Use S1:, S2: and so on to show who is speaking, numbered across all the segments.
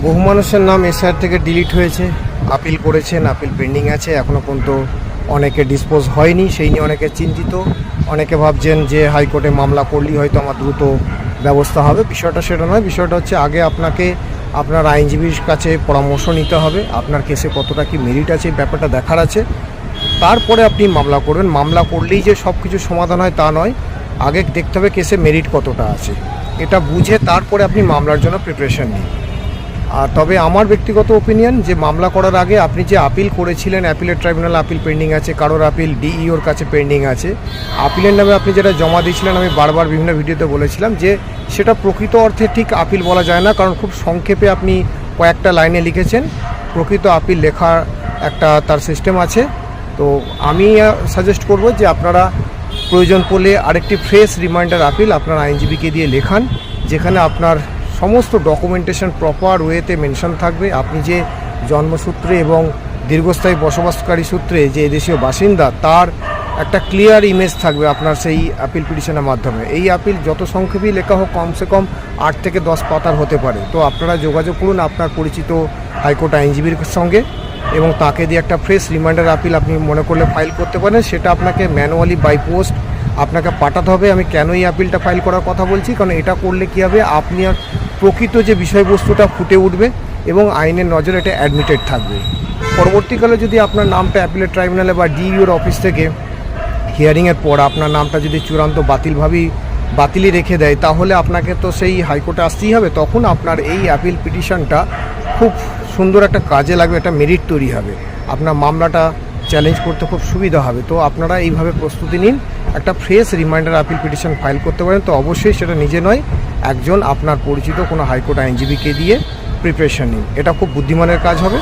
S1: বহু মানুষের নাম এসআর থেকে ডিলিট হয়েছে, আপিল করেছেন, আপিল পেন্ডিং আছে, এখনও পর্যন্ত অনেকে ডিসপোজ হয়নি, সেই নিয়ে অনেকে চিন্তিত। অনেকে ভাবছেন যে হাইকোর্টে মামলা করলেই হয়তো আমার দ্রুত ব্যবস্থা হবে। বিষয়টা সেটা নয়, বিষয়টা হচ্ছে আগে আপনাকে আপনার আইনজীবীর কাছে পরামর্শ নিতে হবে, আপনার কেসে কতটা কি মেরিট আছে ব্যাপারটা দেখার আছে, তারপরে আপনি মামলা করবেন। মামলা করলেই যে সব কিছু সমাধান হয় তা নয়, আগে দেখতে হবে কেসে মেরিট কতটা আছে, এটা বুঝে তারপরে আপনি মামলার জন্য প্রিপারেশন নিন। আর তবে আমার ব্যক্তিগত ওপিনিয়ন যে মামলা করার আগে আপনি যে আপিল করেছিলেন, অ্যাপিলেট ট্রাইব্যুনাল আপিল পেন্ডিং আছে, কারোর আপিল ডিইওর কাছে পেন্ডিং আছে, আপিলের নামে আপনি যেটা জমা দিয়েছিলেন, আমি বারবার বিভিন্ন ভিডিওতে বলেছিলাম যে সেটা প্রকৃত অর্থে ঠিক আপিল বলা যায় না, কারণ খুব সংক্ষেপে আপনি কয়েকটা লাইনে লিখেছেন। প্রকৃত আপিল লেখার একটা তার সিস্টেম আছে। তো আমি সাজেস্ট করব যে আপনারা প্রয়োজন পড়লে আরেকটি ফ্রেশ রিমাইন্ডার আপিল আপনার আইনজীবীকে দিয়ে লেখান, যেখানে আপনার সমস্ত ডকুমেন্টেশন প্রপার ওয়েতে মেনশন থাকবে। আপনি যে জন্মসূত্রে এবং দীর্ঘস্থায়ী বসবাসকারী সূত্রে যে এদেশীয় বাসিন্দা, তার একটা ক্লিয়ার ইমেজ থাকবে আপনার সেই আপিল পিটিশনের মাধ্যমে। এই আপিল যত সংক্ষেপেই লেখা হোক, কমসে কম 8 থেকে 10 পাতার হতে পারে। তো আপনারা যোগাযোগ করুন আপনার পরিচিত হাইকোর্ট আইনজীবীর সঙ্গে এবং তাকে দিয়ে একটা ফ্রেশ রিমাইন্ডার আপিল আপনি মনে করলে ফাইল করতে পারেন। সেটা আপনাকে ম্যানুয়ালি বাই পোস্ট আপনাকে পাঠাতে হবে। আমি কেন এই আপিলটা ফাইল করার কথা বলছি, কারণ এটা করলে কী হবে, আপনি আর প্রকৃত যে বিষয়বস্তুটা ফুটে উঠবে এবং আইনের নজরে এটা অ্যাডমিটেড থাকবে। পরবর্তীকালে যদি আপনার নামটা অ্যাপিলেট ট্রাইব্যুনালে বা ডিইওর অফিস থেকে হিয়ারিংয়ের পর আপনার নামটা যদি চূড়ান্ত বাতিলই রেখে দেয়, তাহলে আপনাকে তো সেই হাইকোর্টে আসতেই হবে। তখন আপনার এই অ্যাপিল পিটিশনটা খুব সুন্দর একটা কাজে লাগবে, একটা মেরিট তৈরি হবে, আপনার মামলাটা চ্যালেঞ্জ করতে খুব সুবিধা হবে। তো আপনারা এইভাবে প্রস্তুতি নিন, একটা fresh reminder appeal petition file করতে পারেন। তো অবশ্যই সেটা নিজে নয়, একজন আপনার পরিচিত কোনো হাইকোর্ট আইনজীবীকে দিয়ে প্রিপারেশন নিন, এটা খুব বুদ্ধিমানের কাজ হবে।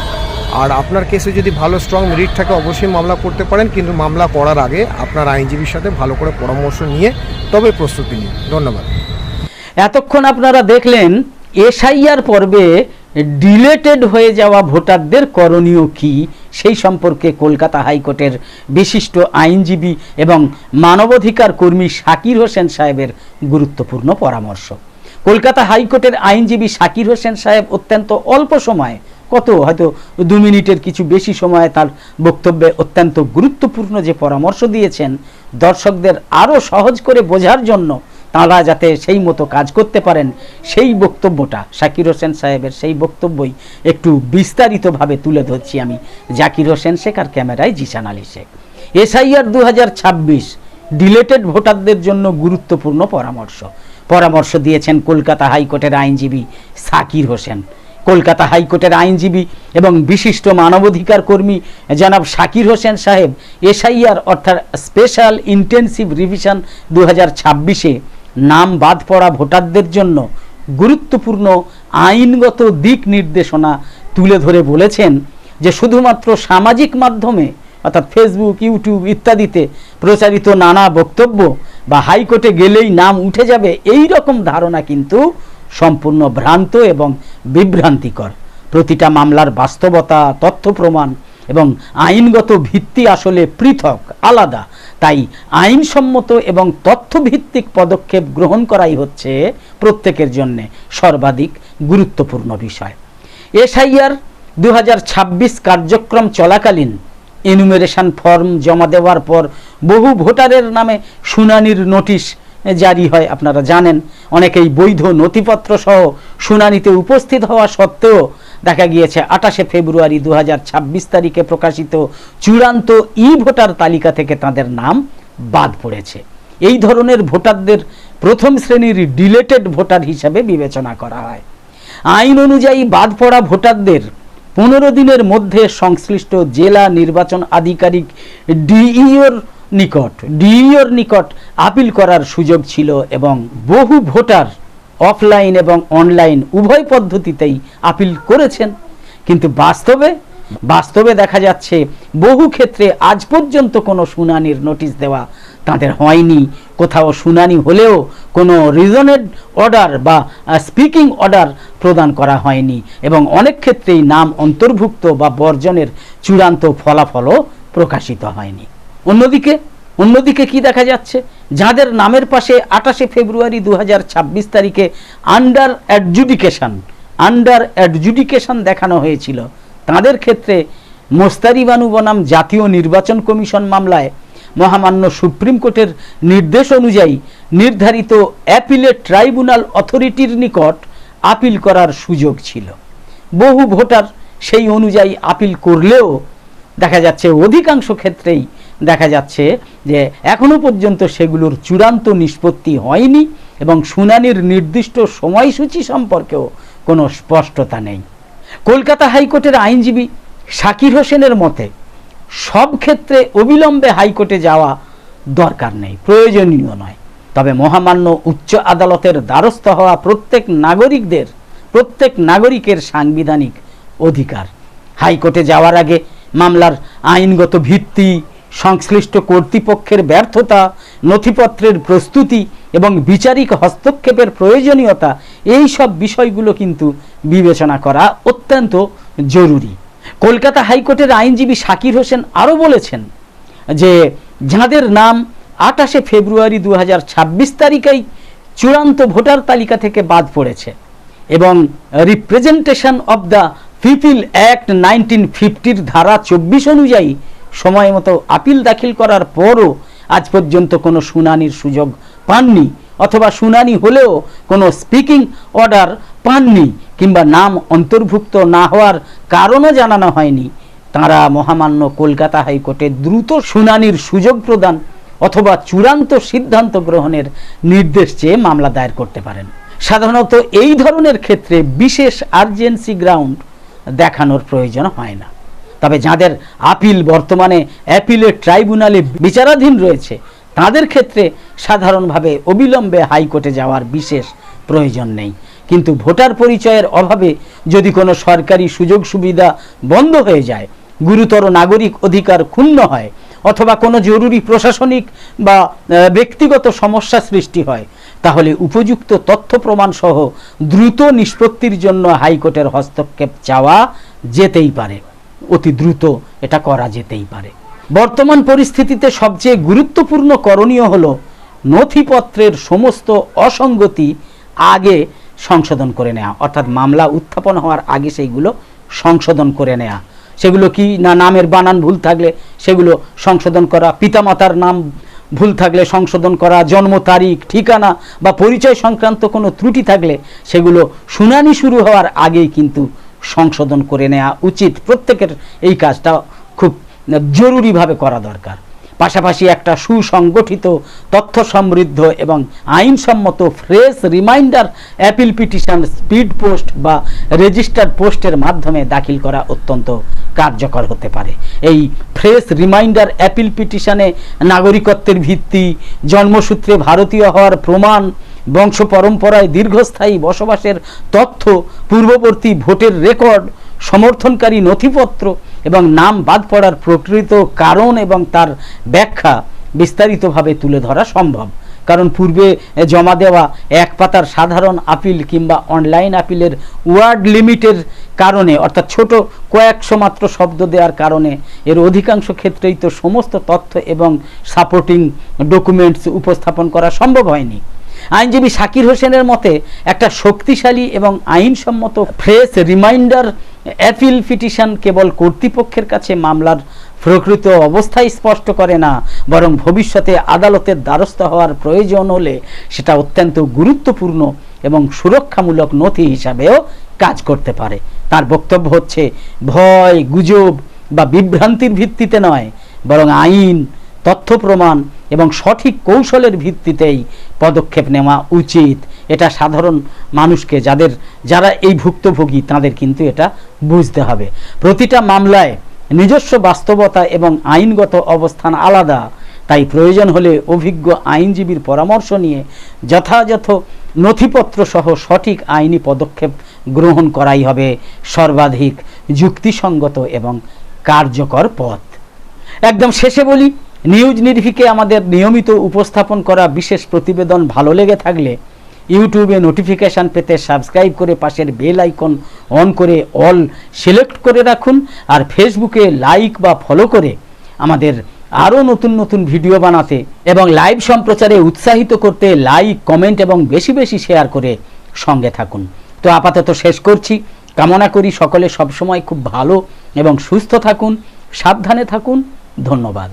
S1: আর আপনার কেসে যদি ভালো স্ট্রং মেরিট থাকে অবশ্যই মামলা করতে পারেন, কিন্তু মামলা করার আগে আপনার আইনজীবীর সাথে ভালো করে পরামর্শ নিয়ে তবে প্রস্তুতি নিন। ধন্যবাদ।
S2: এতক্ষণ আপনারা দেখলেন এসআইআর পর্বে ডিলেটেড হয়ে যাওয়া ভোটারদের করণীয় কি, সেই সম্পর্কে কলকাতা হাইকোর্টের বিশিষ্ট আইনজীবী এবং মানবাধিকার কর্মী শাকির হোসেন সাহেবের গুরুত্বপূর্ণ পরামর্শ। কলকাতা হাইকোর্টের আইনজীবী শাকির হোসেন সাহেব অত্যন্ত অল্প সময়ে, হয়তো 2 মিনিটের কিছু বেশি সময়ে তার বক্তব্যে অত্যন্ত গুরুত্বপূর্ণ যে পরামর্শ দিয়েছেন, দর্শকদের আরও সহজ করে বোঝার জন্য তাঁরা যাতে সেই মতো কাজ করতে পারেন, সেই বক্তব্যটা শাকির হোসেন সাহেবের সেই বক্তব্যই একটু বিস্তারিতভাবে তুলে ধরছি আমি, জাকির হোসেন শেখ, আর ক্যামেরায় জিসান আলী শেখ। এসআইআর 2026 ডিলেটেড ভোটারদের জন্য গুরুত্বপূর্ণ পরামর্শ দিয়েছেন কলকাতা হাইকোর্টের আইনজীবী শাকির হোসেন। কলকাতা হাইকোর্টের আইনজীবী এবং বিশিষ্ট মানবাধিকার কর্মী জনাব শাকির হোসেন সাহেব এসআইআর অর্থাৎ স্পেশাল ইন্টেনসিভ রিভিশন 2026-এ নাম বাদ পড়া ভোটারদের জন্য গুরুত্বপূর্ণ আইনগত দিক নির্দেশনা তুলে ধরে বলেছেন যে শুধুমাত্র সামাজিক মাধ্যমে অর্থাৎ ফেসবুক, ইউটিউব ইত্যাদিতে প্রচারিত নানা বক্তব্য বা হাইকোর্টে গেলেই নাম উঠে যাবে, এই রকম ধারণা কিন্তু সম্পূর্ণ ভ্রান্ত এবং বিভ্রান্তিকর। প্রতিটা মামলার বাস্তবতা, তথ্য প্রমাণ এবং আইনগত ভিত্তি আসলে পৃথক, আলাদা। তাই আইনসম্মত এবং তথ্যভিত্তিক পদক্ষেপ গ্রহণ করাই হচ্ছে প্রত্যেকের জন্য সর্বাধিক গুরুত্বপূর্ণ বিষয়। এসআইআর 2026 কার্যক্রম চলাকালীন এনুমেরেশন ফর্ম জমা দেওয়ার পর বহু ভোটারের নামে শুনানির নোটিশ জারি হয়। আপনারা জানেন, অনেকেই বৈধ নথিপত্র সহ শুনানিতে উপস্থিত হওয়া সত্ত্বেও দেখা গিয়েছে 28 ফেব্রুয়ারি 2026 তারিখে প্রকাশিত চূড়ান্ত ভোটার তালিকা থেকে তাদের নাম বাদ পড়েছে। এই ধরনের ভোটারদের প্রথম শ্রেণীর ডিলেটেড ভোটার হিসাবে বিবেচনা করা হয়। আইন অনুযায়ী বাদ পড়া ভোটারদের 15 দিনের মধ্যে সংশ্লিষ্ট জেলা নির্বাচন আধিকারিক ডিইওর নিকট আপিল করার সুযোগ ছিল এবং বহু ভোটার অফলাইন এবং অনলাইন উভয় পদ্ধতিতেই আপিল করেছেন। কিন্তু বাস্তবে দেখা যাচ্ছে বহু ক্ষেত্রে আজ পর্যন্ত কোনো শুনানির নোটিশ দেওয়া তাদের হয়নি। কোথাও শুনানি হলেও কোনো রিজনেড অর্ডার বা স্পিকিং অর্ডার প্রদান করা হয়নি এবং অনেক ক্ষেত্রেই নাম অন্তর্ভুক্ত বা বর্জনের চূড়ান্ত ফলাফলও প্রকাশিত হয়নি। অন্যদিকে কি দেখা যাচ্ছে, যাদের নামের পাশে 28 ফেব্রুয়ারি 2026 তারিখে আন্ডার অ্যাডজুডিকেশন আন্ডার অ্যাডজুডিকেশন দেখানো হয়েছিল, তাদের ক্ষেত্রে মোস্তারি বানু বনাম জাতীয় নির্বাচন কমিশন মামলায় মহামান্য সুপ্রিম কোর্টের নির্দেশ অনুযায়ী নির্ধারিত অ্যাপিলেট ট্রাইব্যুনাল অথরিটির নিকট আপিল করার সুযোগ ছিল। বহু ভোটার সেই অনুযায়ী আপিল করলেও দেখা যাচ্ছে অধিকাংশ ক্ষেত্রেই দেখা যাচ্ছে যে এখনো পর্যন্ত সেগুলোর চূড়ান্ত নিষ্পত্তি হয়নি এবং শুনানির নির্দিষ্ট সময়সূচি সম্পর্কেও কোনো স্পষ্টতা নেই। কলকাতা হাইকোর্টের আইনজীবী শাকির হোসেনের মতে সব ক্ষেত্রে অবিলম্বে হাইকোর্টে যাওয়া দরকার নেই, প্রয়োজনীয় নয়। তবে মহামান্য উচ্চ আদালতের দ্বারস্থ হওয়া প্রত্যেক নাগরিকের সাংবিধানিক অধিকার। হাইকোর্টে যাওয়ার আগে মামলার আইনগত ভিত্তি, সংশ্লিষ্ট কর্তৃপক্ষের ব্যর্থতা, নথিপত্রের প্রস্তুতি এবং বিচারিক হস্তক্ষেপের প্রয়োজনীয়তা, এই সব বিষয়গুলো কিন্তু বিবেচনা করা অত্যন্ত জরুরি। কলকাতা হাইকোর্টের আইনজীবী শাকির হোসেন আরও বলেছেন যে যাদের নাম 28শে ফেব্রুয়ারি 2026 তারিখেই চূড়ান্ত ভোটার তালিকা থেকে বাদ পড়েছে এবং representation of the people act 1950 ধারা 24 অনুযায়ী সময় মতো আপিল দাখিল করার পরও আজ পর্যন্ত কোনো শুনানির সুযোগ পাননি, অথবা শুনানি হলেও কোনো স্পিকিং অর্ডার পাননি কিংবা নাম অন্তর্ভুক্ত না হওয়ার কারণও জানানো হয়নি, তাঁরা মহামান্য কলকাতা হাইকোর্টে দ্রুত শুনানির সুযোগ প্রদান অথবা চূড়ান্ত সিদ্ধান্ত গ্রহণের নির্দেশ চেয়ে মামলা দায়ের করতে পারেন। সাধারণত এই ধরনের ক্ষেত্রে বিশেষ আর্জেন্সি গ্রাউন্ড দেখানোর প্রয়োজন হয় না। তবে যাদের আপিল বর্তমানে অ্যাপিলেট ট্রাইব্যুনালে বিচারাধীন রয়েছে তাদের ক্ষেত্রে সাধারণভাবে অবিলম্বে হাইকোর্টে যাওয়ার বিশেষ প্রয়োজন নেই। কিন্তু ভোটার পরিচয়ের অভাবে যদি কোনো সরকারি সুযোগ সুবিধা বন্ধ হয়ে যায়, গুরুতর নাগরিক অধিকার ক্ষুণ্ণ হয় অথবা কোনো জরুরি প্রশাসনিক বা ব্যক্তিগত সমস্যা সৃষ্টি হয়, তাহলে উপযুক্ত তথ্য প্রমাণ সহ দ্রুত নিষ্পত্তির জন্য হাইকোর্টের হস্তক্ষেপ চাওয়া যেতেই পারে, অতি দ্রুত এটা করা যেতেই পারে। বর্তমান পরিস্থিতিতে সবচেয়ে গুরুত্বপূর্ণ করণীয় হলো নথিপত্রের সমস্ত অসঙ্গতি আগে সংশোধন করে নেওয়া, অর্থাৎ মামলা উত্থাপন হওয়ার আগে সেইগুলো সংশোধন করে নেওয়া। সেগুলো কি না, নামের বানান ভুল থাকলে সেগুলো সংশোধন করা, পিতামাতার নাম ভুল থাকলে সংশোধন করা, জন্ম তারিখ, ঠিকানা বা পরিচয় সংক্রান্ত কোনো ত্রুটি থাকলে সেগুলো শুনানি শুরু হওয়ার আগেই কিন্তু সংশোধন করে নেওয়া উচিত। প্রত্যেকের এই কাজটা খুব জরুরিভাবে করা দরকার। পাশাপাশি একটা সুসংগঠিত, তথ্য সমৃদ্ধ এবং আইনসম্মত fresh reminder appeal petition speed post বা রেজিস্টার্ড পোস্টের মাধ্যমে দাখিল করা অত্যন্ত কার্যকর হতে পারে। এই ফ্রেশ রিমাইন্ডার অ্যাপিল পিটিশনে নাগরিকত্বের ভিত্তি, জন্মসূত্রে ভারতীয় হওয়ার প্রমাণ, বংশ পরম্পরায় দীর্ঘস্থায়ী বসবাসের তথ্য, পূর্ববর্তী ভোটের রেকর্ড, সমর্থনকারী নথিপত্র এবং নাম বাদ পড়ার প্রকৃত কারণ এবং তার ব্যাখ্যা বিস্তারিতভাবে তুলে ধরা সম্ভব। কারণ পূর্বে জমা দেওয়া এক পাতার সাধারণ আপিল কিংবা অনলাইন আপিলের ওয়ার্ড লিমিটের কারণে, অর্থাৎ ছোট কয়েকশো মাত্র শব্দ দেওয়ার কারণে এর অধিকাংশ ক্ষেত্রেই তো সমস্ত তথ্য এবং সাপোর্টিং ডকুমেন্টস উপস্থাপন করা সম্ভব হয়নি। আইনজীবী শাকির হোসেনের মতে একটা শক্তিশালী এবং আইনসম্মত ফ্রেশ রিমাইন্ডার অ্যাপিল পিটিশন কেবল কর্তৃপক্ষের কাছে মামলার প্রকৃত অবস্থায় স্পষ্ট করে না, বরং ভবিষ্যতে আদালতের দ্বারস্থ হওয়ার প্রয়োজন হলে সেটা অত্যন্ত গুরুত্বপূর্ণ এবং সুরক্ষামূলক নথি হিসাবেও কাজ করতে পারে। তার বক্তব্য হচ্ছে, ভয়, গুজব বা বিভ্রান্তির ভিত্তিতে নয়, বরং আইন, তথ্য প্রমাণ এবং সঠিক কৌশলের ভিত্তিতেই পদক্ষেপ নেওয়া উচিত। এটা সাধারণ মানুষকে, যারা এই ভুক্তভোগী তাদের কিন্তু এটা বুঝতে হবে। প্রতিটা মামলায় নিজস্ব বাস্তবতা এবং আইনগত অবস্থান আলাদা, তাই প্রয়োজন হলে অভিজ্ঞ আইনজীবীর পরামর্শ নিয়ে যথাযথ নথিপত্র সহ সঠিক আইনি পদক্ষেপ গ্রহণ করাই হবে সর্বাধিক যুক্তিসঙ্গত এবং কার্যকর পথ। একদম শেষে বলি, নিউজ নির্ভীকে আমাদের নিয়মিত উপস্থাপন করা বিশেষ প্রতিবেদন ভালো লেগে থাকলে ইউটিউবে নোটিফিকেশান পেতে সাবস্ক্রাইব করে পাশের বেল আইকন অন করে অল সিলেক্ট করে রাখুন। আর ফেসবুকে লাইক বা ফলো করে আমাদের আরও নতুন নতুন ভিডিও বানাতে এবং লাইভ সম্প্রচারে উৎসাহিত করতে লাইক, কমেন্ট এবং বেশি বেশি শেয়ার করে সঙ্গে থাকুন। তো আপাতত শেষ করছি। কামনা করি সকলে সবসময় খুব ভালো এবং সুস্থ থাকুন, সাবধানে থাকুন। ধন্যবাদ।